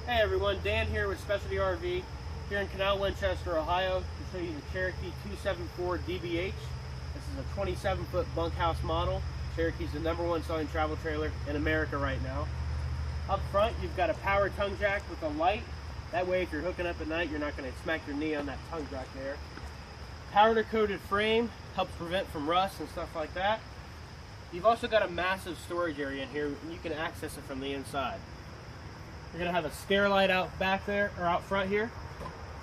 Hey everyone, Dan here with Specialty RV here in Canal Winchester, Ohio to show you the Cherokee 274 DBH. This is a 27-foot bunkhouse model. Cherokee's the #1 selling travel trailer in America right now. Up front, you've got a power tongue jack with a light. That way, if you're hooking up at night, you're not going to smack your knee on that tongue jack there. Powder-coated frame helps prevent from rust and stuff like that. You've also got a massive storage area in here, and you can access it from the inside. You're going to have a scare light out back there, or out front here.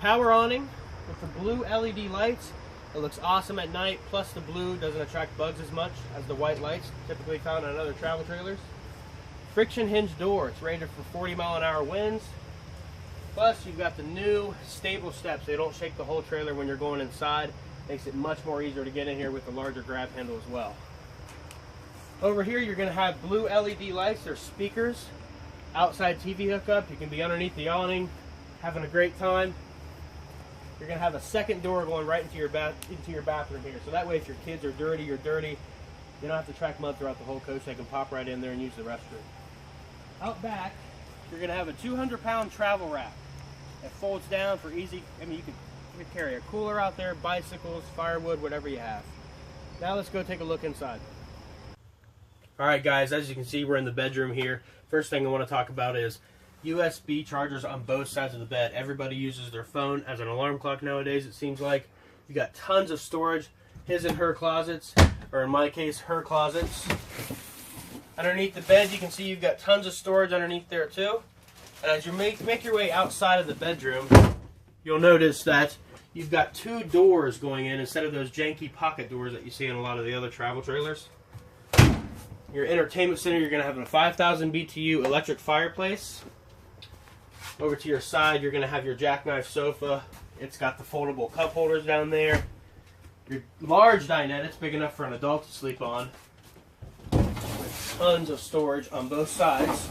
Power awning with the blue LED lights. It looks awesome at night, plus the blue doesn't attract bugs as much as the white lights typically found on other travel trailers. Friction hinge door. It's rated for 40-mile-an-hour winds. Plus, you've got the new stable steps. They don't shake the whole trailer when you're going inside. Makes it much more easier to get in here with the larger grab handle as well. Over here, you're going to have blue LED lights. They're speakers. Outside TV hookup. You can be underneath the awning, having a great time. You're going to have a second door going right into your bathroom here. So that way, if your kids are dirty, you're dirty. You don't have to track mud throughout the whole coach. They can pop right in there and use the restroom. Out back, you're going to have a 200-pound travel rack. It folds down for easy. I mean, you can carry a cooler out there, bicycles, firewood, whatever you have. Now let's go take a look inside. All right, guys, as you can see, we're in the bedroom here. First thing I want to talk about is USB chargers on both sides of the bed. Everybody uses their phone as an alarm clock nowadays, it seems like. You got tons of storage, his and her closets, or in my case, her closets. Underneath the bed, you can see you've got tons of storage underneath there too. And as you make your way outside of the bedroom, you'll notice that you've got two doors going in instead of those janky pocket doors that you see in a lot of the other travel trailers. Your entertainment center, you're going to have a 5,000 BTU electric fireplace. Over to your side, you're going to have your jackknife sofa. It's got the foldable cup holders down there. Your large dinette, it's big enough for an adult to sleep on. Tons of storage on both sides.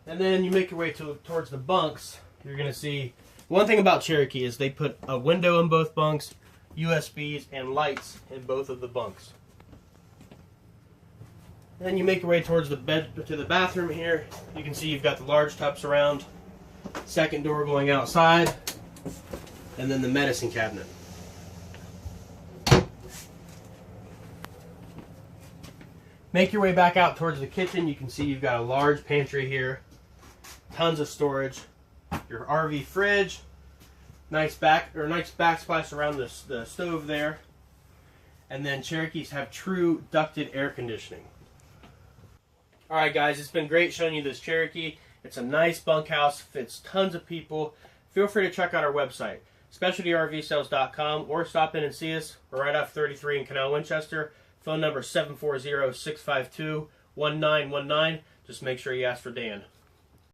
And then you make your way towards the bunks. You're going to see, one thing about Cherokee is they put a window in both bunks, USBs, and lights in both of the bunks. Then you make your way towards the bed to the bathroom here. You can see you've got the large tub surround, second door going outside, and then the medicine cabinet. Make your way back out towards the kitchen. You can see you've got a large pantry here, tons of storage, your RV fridge, nice backsplash around the stove there, and then Cherokees have true ducted air conditioning. Alright guys, it's been great showing you this Cherokee. It's a nice bunkhouse, fits tons of people. Feel free to check out our website, specialtyrvsales.com, or stop in and see us. We're right off 33 in Canal Winchester. Phone number 740-652-1919. Just make sure you ask for Dan.